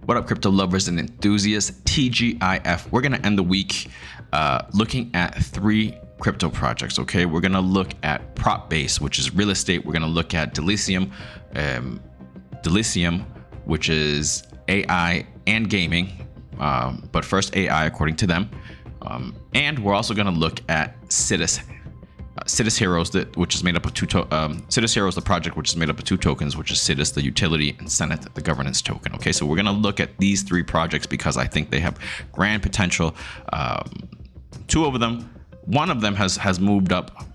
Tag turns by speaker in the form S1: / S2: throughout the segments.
S1: What up, crypto lovers and enthusiasts? TGIF. We're gonna end the week looking at 3 crypto projects. Okay, we're gonna look at prop base, which is real estate. We're gonna look at Delicium, which is AI and gaming. But first AI, according to them. And we're also gonna look at Sidus Heroes, which is made up of Sidus Heroes, the project, which is made up of 2 tokens, which is Sidus, the utility, and Senate, the governance token. Okay, so we're gonna look at these 3 projects because I think they have grand potential. 2 of them, one of them has moved up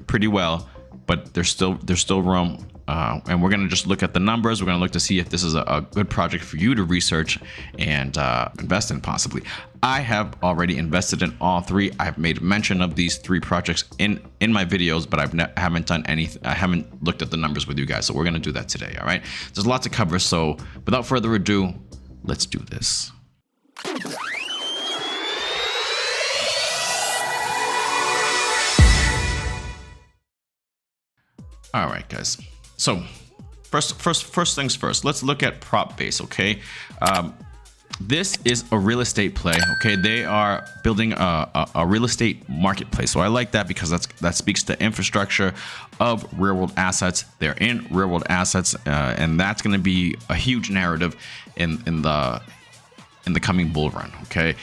S1: pretty well, but there's still room. And we're gonna just look at the numbers. We're gonna look to see if this is a good project for you to research and invest in possibly. I have already invested in all 3. I've made mention of these 3 projects in my videos, but I haven't done anything. I haven't looked at the numbers with you guys, so we're gonna do that today. All right. There's a lot to cover, so without further ado, let's do this. All right, guys. So first things first, let's look at prop base. Okay, this is a real estate play. Okay, they are building a real estate marketplace, so I like that because that speaks to infrastructure of real world assets. They're in real world assets, and that's going to be a huge narrative in the coming bull run. Okay.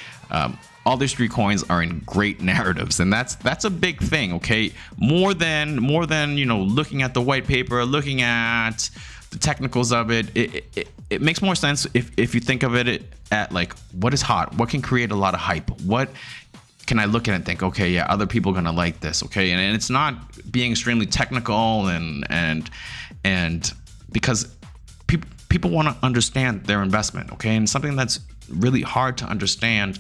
S1: All these 3 coins are in great narratives, and that's a big thing. Okay, more than looking at the white paper, looking at the technicals of it. It makes more sense if you think of it at like what is hot, what can create a lot of hype, what can I look at and think, okay, yeah, other people are gonna like this. Okay, and it's not being extremely technical and because people want to understand their investment. Okay, and something that's really hard to understand.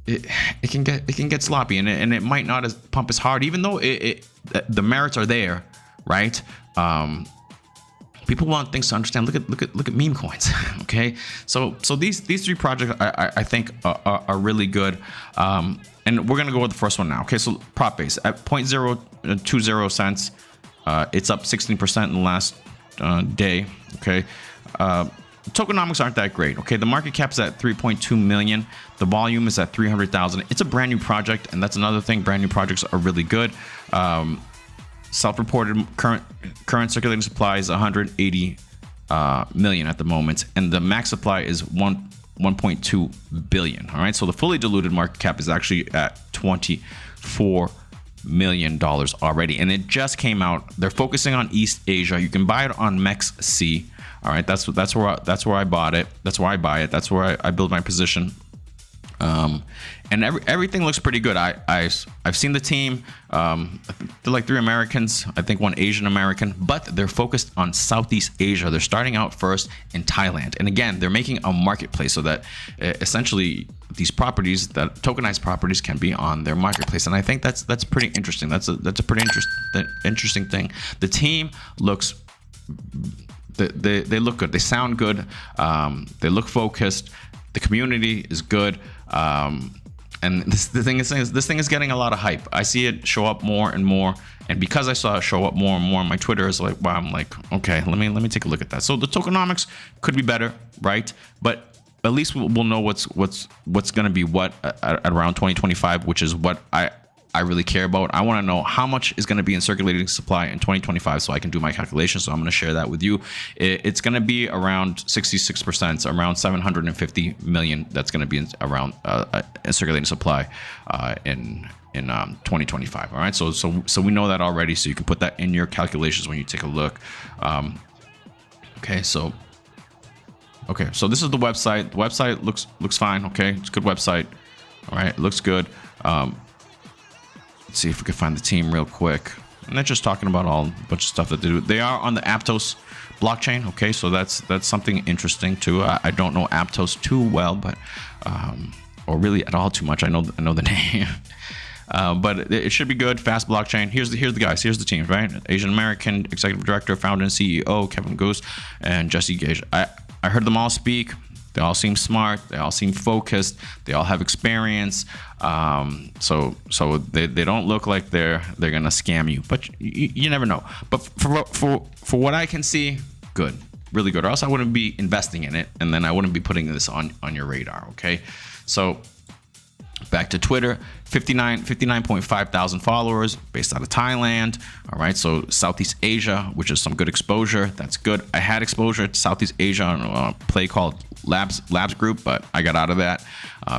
S1: It can get sloppy, and it might not pump as hard, even though the merits are there, right? People want things to understand. Look at meme coins. Okay, so these 3 projects I think are really good, and we're gonna go with the first one now. Okay, so prop base at 0.020 cents, it's up 16% in the last day. Okay. Tokenomics aren't that great. Okay, the market cap is at 3.2 million. The volume is at 300,000. It's a brand new project, and that's another thing. Brand new projects are really good. Self-reported current circulating supply is 180 million at the moment, and the max supply is 1.2 billion. All right, so the fully diluted market cap is actually at $24 million already, and it just came out. They're focusing on East Asia. You can buy it on MEXC. All right, that's where I bought it. That's where I buy it. That's where I build my position. And everything looks pretty good. I've seen the team. They're like 3 Americans. I think 1 Asian American, but they're focused on Southeast Asia. They're starting out first in Thailand, and again, they're making a marketplace so that essentially these properties, that tokenized properties, can be on their marketplace. And I think that's pretty interesting. That's a pretty interesting thing. The team looks. They look good. They sound good. They look focused. The community is good. And this thing is getting a lot of hype. I see it show up more and more. And because I saw it show up more and more on my Twitter, it's like, wow, I'm like, okay, let me take a look at that. So the tokenomics could be better, right? But at least we'll know what's going to be what at around 2025, which is what I really care about. I want to know how much is going to be in circulating supply in 2025 so I can do my calculations. So I'm going to share that with you. It's going to be around 66%, around 750 million. That's going to be around circulating supply in 2025. All right. So we know that already. So you can put that in your calculations when you take a look. Okay. So this is the website. The website looks fine. Okay. It's a good website. All right. It looks good. Let's see if we can find the team real quick. And they're just talking about a bunch of stuff that they do. They are on the Aptos blockchain. Okay, so that's something interesting too. I don't know Aptos too well, but or really at all too much. I know the name. But it should be good. Fast blockchain. Here's the guys. Here's the team, right? Asian American executive director, founder, and CEO Kevin Goose, and Jesse Gage. I heard them all speak. They all seem smart. They all seem focused. They all have experience. So they don't look like they're gonna scam you. But you never know. But for what I can see, good. really good, or else I wouldn't be investing in it, and then I wouldn't be putting this on your radar. Okay, so back to Twitter, 59.5 thousand followers, based out of Thailand. All right, so Southeast Asia, which is some good exposure. That's good. I had exposure to Southeast Asia on a play called Labs Group, but I got out of that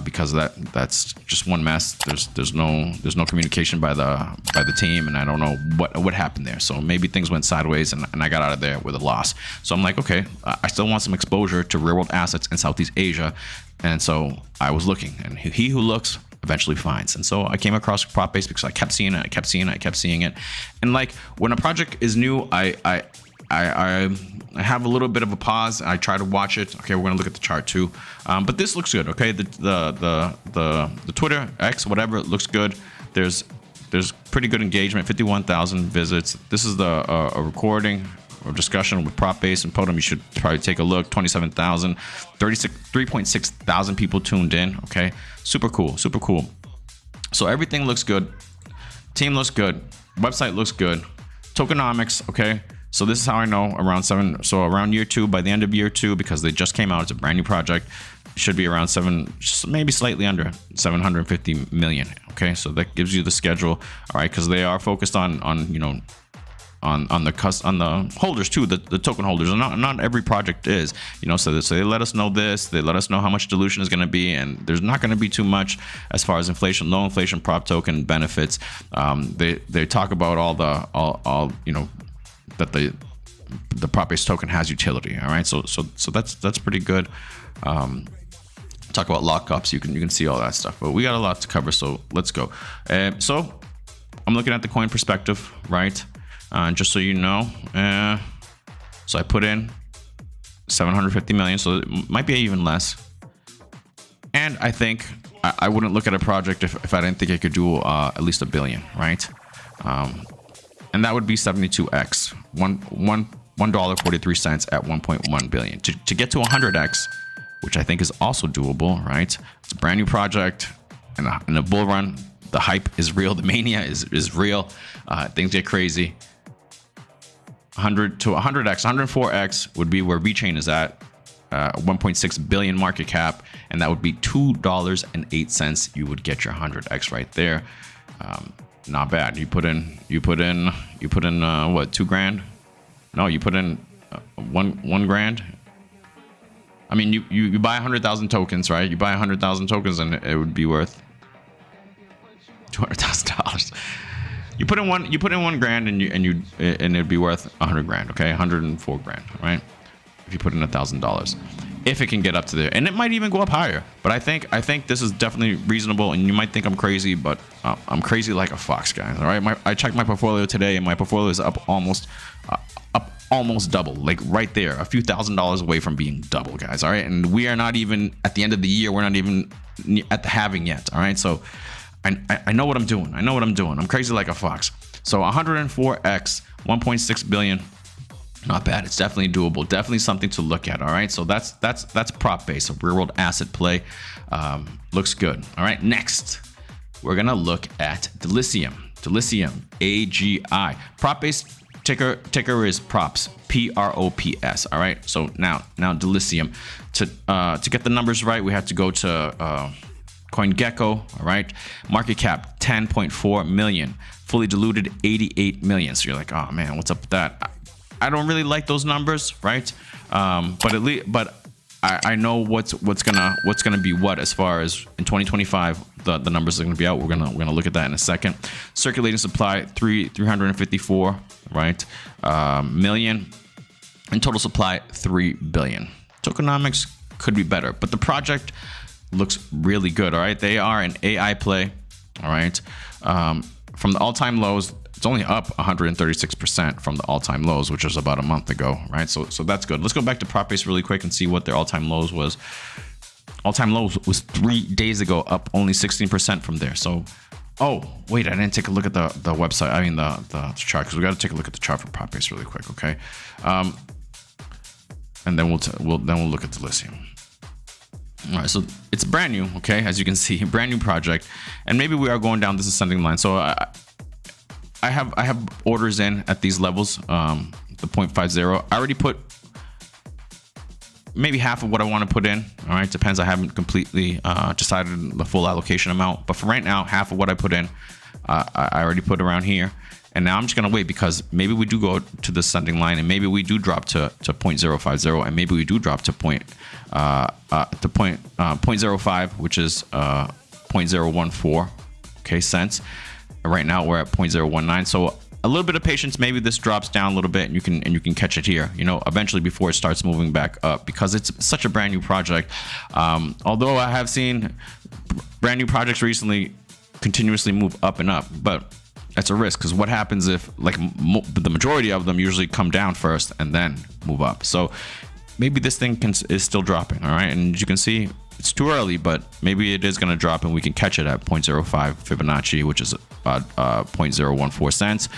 S1: because that's just one mess. There's no communication by the team, and I don't know what happened there. So maybe things went sideways, and I got out of there with a loss. So I'm like, okay, I still want some exposure to real world assets in Southeast Asia. And so I was looking, and he who looks eventually finds. And so I came across prop base because I kept seeing it. And like when a project is new, I have a little bit of a pause. I try to watch it. Okay, we're gonna look at the chart too. But this looks good. Okay, the Twitter X whatever, it looks good. There's pretty good engagement. 51,000 visits. This is a recording or discussion with prop base and Podem. You should probably take a look. 27,000, 3.6 thousand people tuned in. Okay, super cool. So everything looks good. Team looks good. Website looks good. Tokenomics. Okay, so this is how I know around year 2, by the end of year 2, because they just came out. It's a brand new project. It should be around maybe slightly under 750 million. Okay, so that gives you the schedule. All right, because they are focused on the holders too, the token holders. And not every project is, so they let us know this, they let us know how much dilution is going to be, and there's not going to be too much as far as inflation, low inflation prop token benefits. They talk about all that the prop based token has utility. All right, so that's pretty good. Talk about lockups, you can see all that stuff, but we got a lot to cover, so let's go. So I'm looking at the coin perspective, right? Just so you know, so I put in 750 million, so it might be even less. And I think I wouldn't look at a project if I didn't think it could do at least $1 billion, right? And that would be 72x, $1.43 at 1.1 billion. To get to 100x, which I think is also doable, right? It's a brand new project, and in a bull run, the hype is real, the mania is real. Things get crazy. 100 to 100x, 104x would be where VeChain is at, 1.6 billion market cap, and that would be $2.08. You would get your 100x right there. Not bad. You put in what, $2,000? No, you put in one grand. I mean, you buy 100,000 tokens, right? You buy 100,000 tokens, and it would be worth $200,000. You put in $1 grand, and it'd be worth 100 grand. Okay, 104 grand, right? If you put in $1,000, if it can get up to there, and it might even go up higher. But I think this is definitely reasonable. And you might think I'm crazy, but I'm crazy like a fox, guys. All right, I checked my portfolio today, and my portfolio is up almost double, like right there, a few $1,000s away from being double, guys. All right, and we are not even at the end of the year. We're not even at the halving yet. All right, so. I know what I'm doing. I'm crazy like a fox. So 104x, 1.6 billion. Not bad. It's definitely doable. Definitely something to look at. All right. So that's prop base, a real world asset play. Looks good. All right. Next, we're gonna look at Delicium. Delicium, AGI. Prop base ticker is props. PROPS. All right. So now Delicium. To get the numbers right, we have to go to CoinGecko, all right. Market cap 10.4 million, fully diluted 88 million. So you're like, oh man, what's up with that? I don't really like those numbers, right? But I know what's gonna be what as far as in 2025 the numbers are gonna be out. We're gonna look at that in a second. Circulating supply 354 right million, and total supply 3 billion. Tokenomics could be better, but the project looks really good. All right, they are an AI play. All right, from the all-time lows, it's only up 136% from the all-time lows, which was about a month ago. Right, so that's good. Let's go back to prop base really quick and see what their all-time lows was. All-time lows was 3 days ago, up only 16% from there. So, oh wait, I didn't take a look at the website. I mean the chart, because we got to take a look at the chart for prop base really quick. Okay, and then we'll look at Delicium. All right, so it's brand new, okay, as you can see, brand new project, and maybe we are going down this ascending line. So I have orders in at these levels, the 0.50. I already put maybe half of what I want to put in. All right, depends. I haven't completely decided the full allocation amount, but for right now, half of what I put in, I already put around here. And now I'm just gonna wait, because maybe we do go to the ascending line, and maybe we do drop to 0.050, and maybe we do drop to 0.05, which is 0.014 cents. Right now we're at 0.019, so a little bit of patience. Maybe this drops down a little bit, and you can catch it here, eventually, before it starts moving back up, because it's such a brand new project. Although I have seen brand new projects recently continuously move up and up, but that's a risk, because what happens if, like, the majority of them usually come down first and then move up? So maybe this thing is still dropping. All right, and you can see it's too early, but maybe it is going to drop, and we can catch it at 0.05 Fibonacci, which is about 0.014 cents,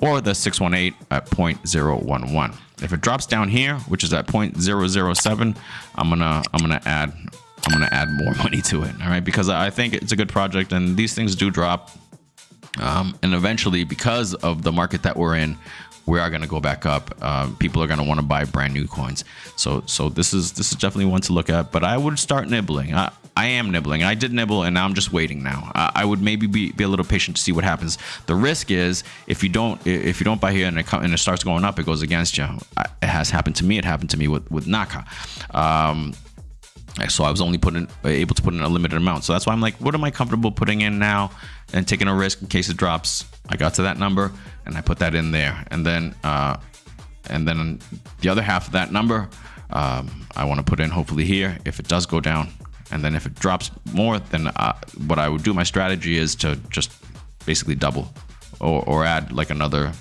S1: or the 618 at 0.011. If it drops down here, which is at 0.007, I'm gonna add more money to it. All right, because I think it's a good project, and these things do drop. And eventually, because of the market that we're in, we are going to go back up. People are going to want to buy brand new coins. So this is definitely one to look at. But I would start nibbling. I am nibbling. I did nibble, and now I'm just waiting. Now I would maybe be a little patient to see what happens. The risk is, if you don't buy here and it starts going up, it goes against you. It has happened to me. It happened to me with Naka. So I was only able to put in a limited amount. So that's why I'm like, what am I comfortable putting in now and taking a risk in case it drops? I got to that number and I put that in there, and then the other half of that number, I want to put in hopefully here if it does go down. And then if it drops more, then what I would do, my strategy is to just basically double or add like another,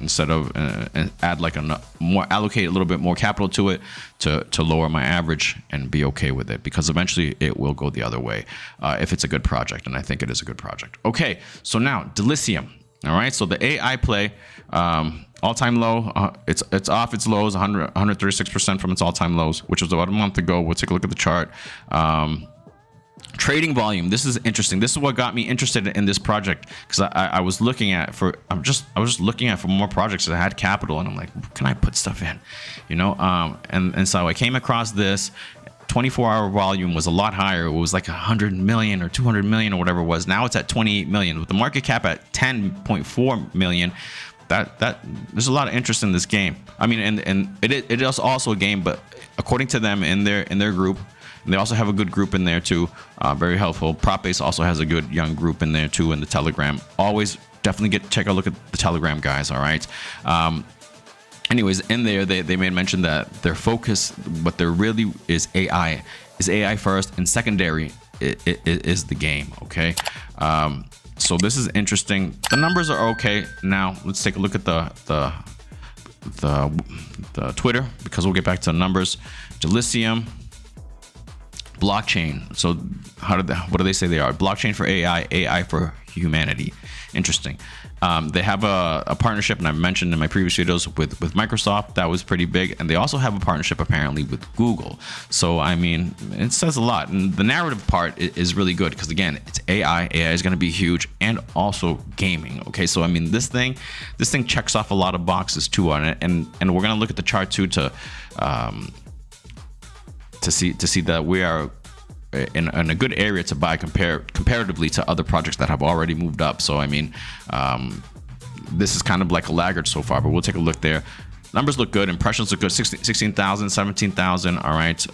S1: instead of add like allocate a little bit more capital to it to lower my average and be okay with it, because eventually it will go the other way if it's a good project, and I think it is a good project. Okay, so now Delicium. All right, so the AI play, all-time low, it's off its lows, 136% from its all-time lows, which was about a month ago. We'll take a look at the chart. Trading volume. This is interesting. This is what got me interested in this project, because I was looking at for more projects that had capital, and I'm like, can I put stuff in, and so I came across this. 24-hour volume was a lot higher. It was like 100 million or 200 million or whatever it was. Now it's at 28 million with the market cap at 10.4 million. That there's a lot of interest in this game. I mean, and it is also a game, but according to them in their group, and they also have a good group in there too. Very helpful. PropBase also has a good young group in there too in the Telegram. Always definitely check a look at the Telegram guys. All right. Anyways, in there they made mention that their focus, what there really is AI first, and secondary is the game. Okay. So this is interesting. The numbers are okay. Now let's take a look at the Twitter, because we'll get back to the numbers. Delicium. Blockchain. So what do they say they are? Blockchain for AI for humanity. Interesting. They have a partnership, and I've mentioned in my previous videos with Microsoft. That was pretty big, and they also have a partnership apparently with Google. So I mean, it says a lot, and the narrative part is really good, because again, it's AI. AI is going to be huge, and also gaming. Okay, so I mean, this thing checks off a lot of boxes too on it, and we're going to look at the chart too to see that we are in a good area to buy comparatively to other projects that have already moved up. So I mean, this is kind of like a laggard so far, but we'll take a look there. Numbers look good. Impressions look good. 16,000, 17,000. All right,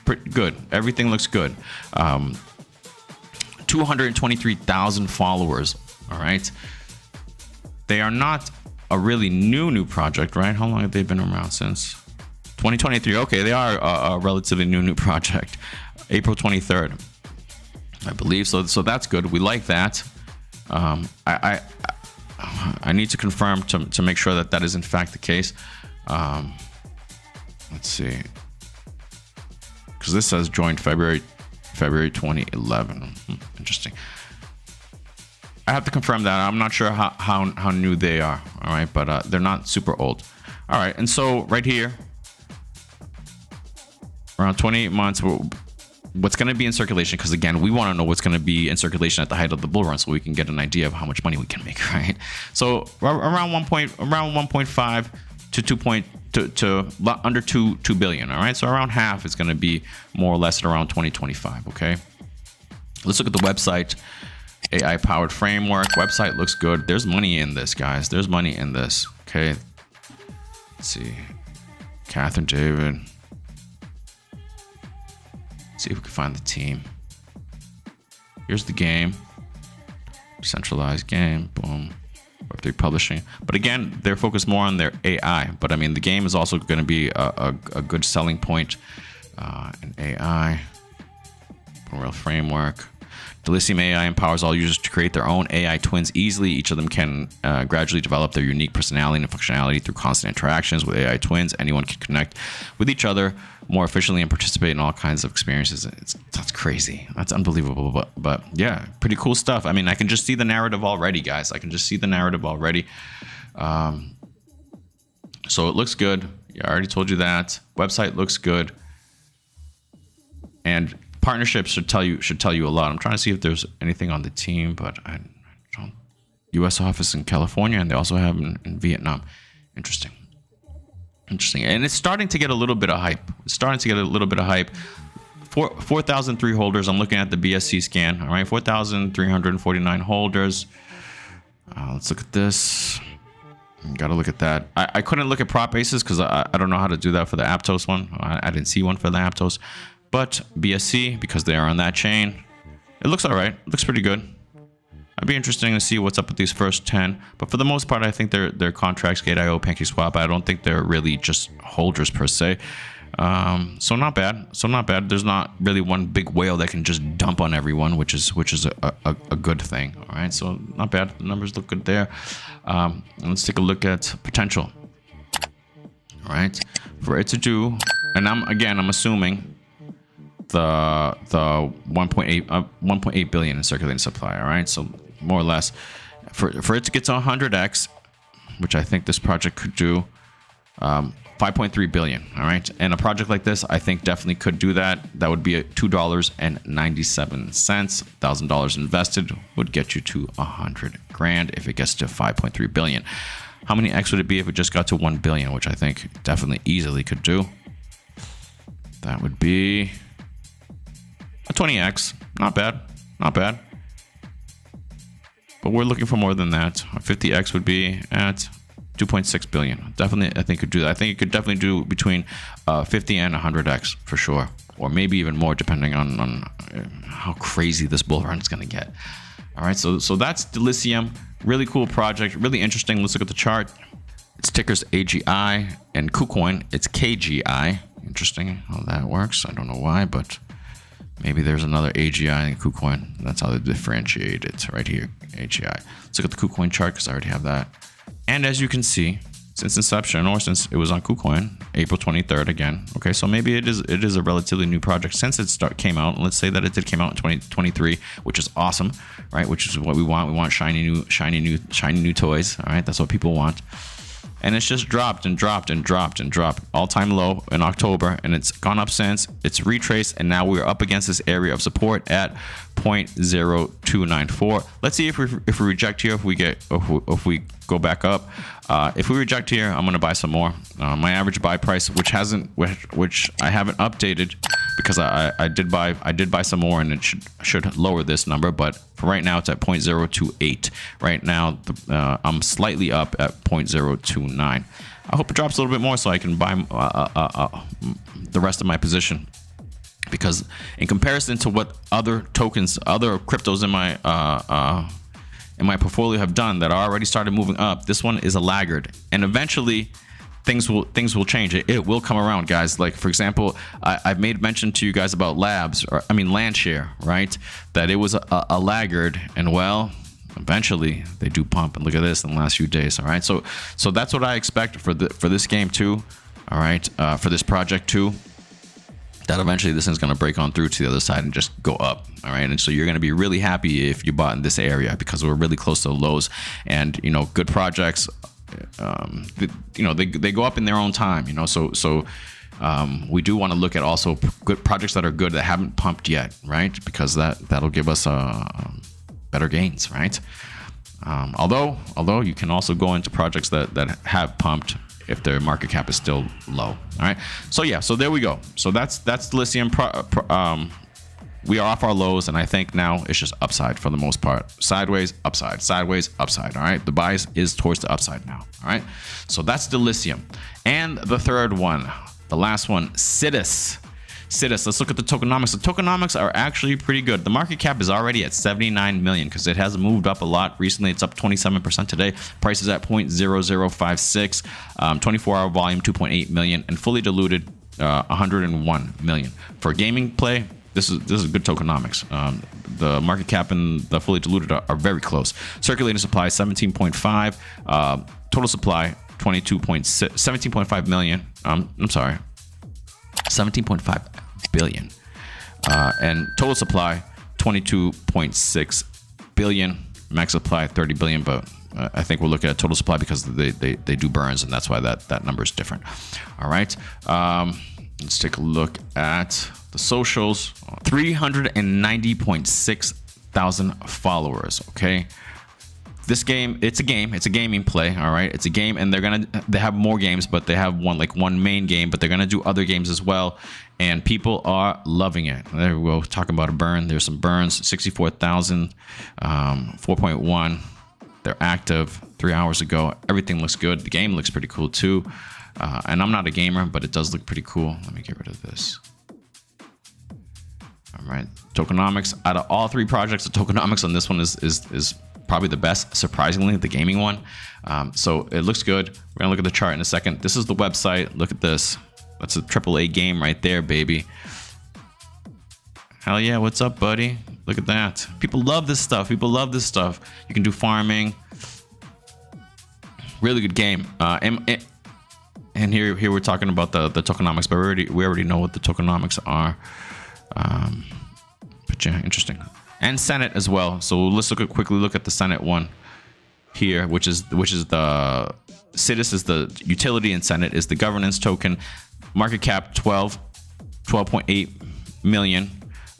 S1: pretty good. Everything looks good. 223,000 followers. All right, they are not a really new project, right? How long have they been around? Since 2023. Okay, they are a relatively new project. April 23rd, I believe. So that's good. We like that. I need to confirm to make sure that is in fact the case. Let's see, because this says joined February 2011. Interesting. I have to confirm that. I'm not sure how new they are. All right, but they're not super old. All right, and so right here, around 28 months. What's going to be in circulation, because again, we want to know what's going to be in circulation at the height of the bull run, so we can get an idea of how much money we can make, right? So around 1.5 to to under 2 billion. All right, so around half is going to be more or less at around 2025. Okay, let's look at the website. AI powered framework website looks good. There's money in this, guys. There's money in this. Okay, let's see. Catherine David. Let's see if we can find the team. Here's the game. Decentralized game. Boom. Web3 publishing. But again, they're focused more on their AI. But I mean, the game is also going to be a good selling point. In AI. Real framework. Delicium AI empowers all users to create their own AI twins easily. Each of them can gradually develop their unique personality and functionality through constant interactions with AI twins. Anyone can connect with each other more efficiently and participate in all kinds of experiences. That's crazy. That's unbelievable. But yeah, pretty cool stuff. I mean, I can just see the narrative already, guys. I can just see the narrative already. So it looks good. Yeah, I already told you that. Website looks good. And partnerships should tell you a lot. I'm trying to see if there's anything on the team, but I don't. U.S. office in California, and they also have in Vietnam. Interesting, and it's starting to get a little bit of hype. 4,003 holders. I'm looking at the BSC scan. All right, 4,349 holders. Let's look at this. Got to look at that. I couldn't look at prop bases because I don't know how to do that for the Aptos one. I didn't see one for the Aptos. But BSC, because they are on that chain, it looks all right. It looks pretty good. It'd be interesting to see what's up with these first 10. But for the most part, I think they're contracts, Gate.io, PancakeSwap. I don't think they're really just holders per se. So not bad. There's not really one big whale that can just dump on everyone, which is a good thing. All right, so not bad. The numbers look good there. Let's take a look at potential. All right, for it to do, and I'm assuming the 1.8 billion in circulating supply. All right, so more or less for it to get to 100x, which I think this project could do, 5.3 billion. All right, and a project like this I think definitely could do that. That would be at $2.97. $1,000 invested would get you to 100 grand if it gets to 5.3 billion. How many x would it be if it just got to 1 billion, which I think definitely easily could do? That would be a 20x. Not bad. But we're looking for more than that. A 50x would be at 2.6 billion. Definitely, I think it could do that. I think it could definitely do between 50 and 100x for sure. Or maybe even more, depending on how crazy this bull run is going to get. All right, so that's Delicium. Really cool project. Really interesting. Let's look at the chart. Its ticker's AGI, and KuCoin, it's KGI. Interesting how that works. I don't know why, but maybe there's another AGI in KuCoin. That's how they differentiate it right here, AGI. Let's look at the KuCoin chart because I already have that. And as you can see, since inception, or since it was on KuCoin, April 23rd again. Okay, so maybe it is a relatively new project since it came out. Let's say that it did came out in 2023, which is awesome, right? Which is what we want. We want shiny new toys. All right, that's what people want. And it's just dropped and dropped. All-time low in October, and it's gone up since. It's retraced, and now we're up against this area of support at 0.0294. Let's see if we reject here, if we go back up. If we reject here, I'm gonna buy some more. My average buy price, which I haven't updated, because I did buy some more, and it should lower this number. But for right now, it's at 0.028. Right now, I'm slightly up at 0.029. I hope it drops a little bit more so I can buy the rest of my position. Because in comparison to what other tokens, other cryptos in my portfolio have done that already started moving up, this one is a laggard, and eventually things will change. It will come around, guys. Like, for example, I've made mention to you guys about Landshare, right? That it was a laggard, and well, eventually they do pump. And look at this in the last few days. All right, so that's what I expect for this game too. All right, for this project too. That eventually this is going to break on through to the other side and just go up. All right, and so you're going to be really happy if you bought in this area, because we're really close to the lows. And good projects, they go up in their own time. So we do want to look at also good projects that are good that haven't pumped yet, right? Because that'll give us better gains, right? Although you can also go into projects that have pumped if their market cap is still low. All right. So yeah. So there we go. So that's lithium. We are off our lows, and I think now it's just upside for the most part. Sideways, upside, sideways, upside. All right. The bias is towards the upside now. All right. So that's the lithium. And the third one, the last one, Sidus. Let's look at the tokenomics. The tokenomics are actually pretty good. The market cap is already at 79 million because it has moved up a lot recently. It's up 27% today. Price is at 0.0056. 24-hour volume 2.8 million, and fully diluted 101 million. For gaming play, this is good tokenomics. The market cap and the fully diluted are very close. Circulating supply 17.5. Total supply 17.5 million. I'm sorry. 17.5 billion, and total supply 22.6 billion. Max supply 30 billion, but I think we're looking at total supply because they do burns, and that's why that number is different. All right, let's take a look at the socials. 390.6 thousand followers. Okay. This game, it's a gaming play. All right, it's a game, and they have more games, but they have one main game, but they're gonna do other games as well, and people are loving it. There we go. Talking about a burn, there's some burns. 64,000, 4.1. They're active 3 hours ago. Everything looks good. The game looks pretty cool too, and I'm not a gamer, but it does look pretty cool. Let me get rid of this. All right, tokenomics. Out of all three projects, the tokenomics on this one is probably the best, surprisingly, the gaming one. So it looks good. We're gonna look at the chart in a second. This is the website. Look at this. That's a AAA game right there, baby. Hell yeah, what's up, buddy? Look at that. People love this stuff. You can do farming. Really good game. And here we're talking about the tokenomics, but we already know what the tokenomics are. But yeah, interesting. And Senate as well. So let's quickly look at the Senate one here, which is the Sidus is the utility, and Senate is the governance token. Market cap 12.8 million.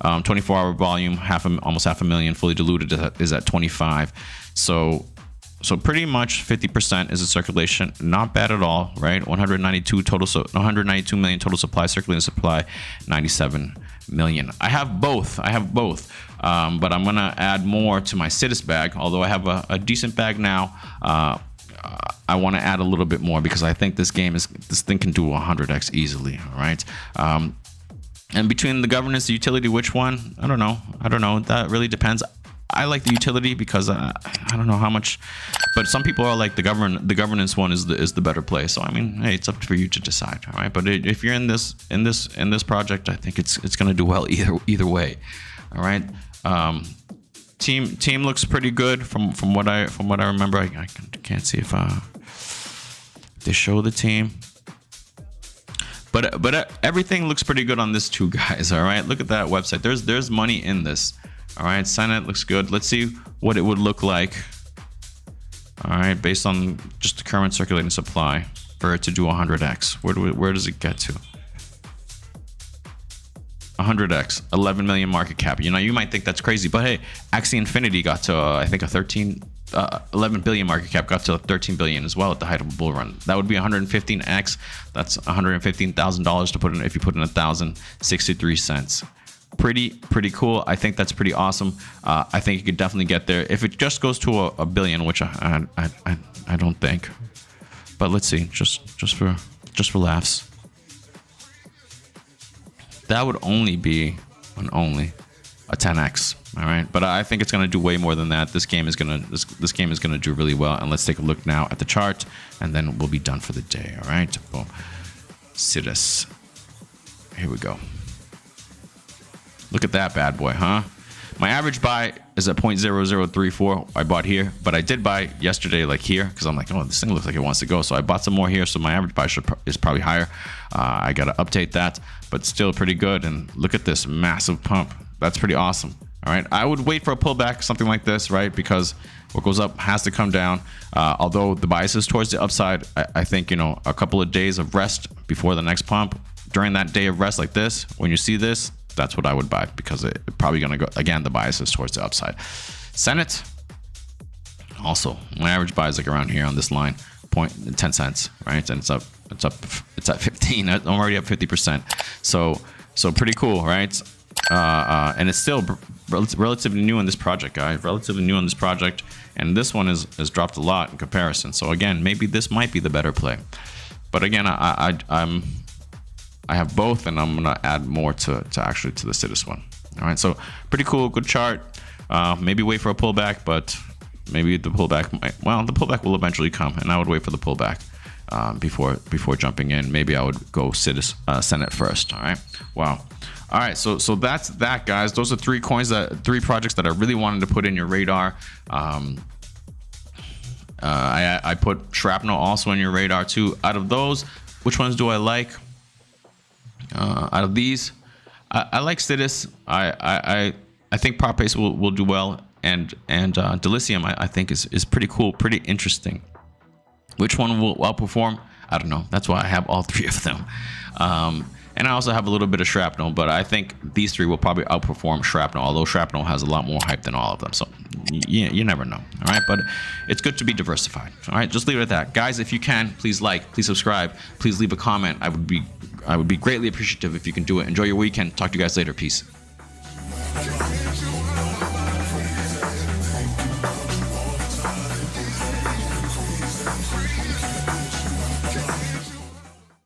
S1: 24-hour volume almost half a million. Fully diluted is at 25. So pretty much 50% is a circulation. Not bad at all, right? 192 million total supply. Circulating supply 97 million. I have both. But I'm gonna add more to my Sidus bag. Although I have a decent bag now, I want to add a little bit more because I think this thing can do 100x easily. All right. And between the governance, the utility, which one? I don't know. That really depends. I like the utility because I don't know how much, but some people are like the governance one is the better play. So I mean, hey, it's up for you to decide. All right. But if you're in this project, I think it's gonna do well either way. All right. Team looks pretty good from what I remember. I can't see if they show the team, but everything looks pretty good on this too, guys. All right, look at that website. There's money in this. All right, Senate looks good. Let's see what it would look like. All right, based on just the current circulating supply for it to do 100x. Where does it get to? 100x, 11 million market cap. You might think that's crazy, but hey, Axie Infinity got to I think 11 billion market cap, got to 13 billion as well at the height of a bull run. That would be 115x. That's $115,000 to put in if you put in 1,063 cents. Pretty cool. I think that's pretty awesome. I think you could definitely get there if it just goes to a billion, which I don't think. But let's see, just for laughs. That would only be a 10x. All right, but I think it's gonna do way more than that. This game is gonna do really well. And let's take a look now at the chart, and then we'll be done for the day. All right, boom. Sidus. Here we go. Look at that bad boy, huh? My average buy is at 0.0034. I bought here, but I did buy yesterday, like here, because I'm like, oh, this thing looks like it wants to go. So I bought some more here. So my average buy is probably higher. I got to update that, but still pretty good. And look at this massive pump. That's pretty awesome. All right. I would wait for a pullback, something like this, right? Because what goes up has to come down. Although the bias is towards the upside, I think, a couple of days of rest before the next pump. During that day of rest like this, when you see this, that's what I would buy because it's probably going to go, again, the bias is towards the upside. Senate, also, my average buy is like around here on this line. 10 cents, right? And it's at 15. I'm already up 50%. So pretty cool, right? And it's still relatively new in this project, guys. Relatively new in this project, and this one has dropped a lot in comparison. So again, maybe this might be the better play. But again, I have both, and I'm gonna add more to the Sidus one. All right, so pretty cool, good chart. Maybe wait for a pullback, but maybe the pullback the pullback will eventually come, and I would wait for the pullback before jumping in. Maybe I would go Sidus Senate first. All right, wow. All right, so that's that, guys. Those are three projects that I really wanted to put in your radar. I put Shrapnel also in your radar too. Out of those, which ones do I like? Out of these, I like Sidus. I think Prop Pace will do well, and Delicium I think is pretty cool, pretty interesting. Which one will outperform? I don't know. That's why I have all three of them. And I also have a little bit of Shrapnel, but I think these three will probably outperform Shrapnel, although Shrapnel has a lot more hype than all of them. So you never know. All right, but it's good to be diversified. All right, just leave it at that, guys. If you can, please like, please subscribe, please leave a comment. I would be greatly appreciative if you can do it. Enjoy your weekend. Talk to you guys later. Peace.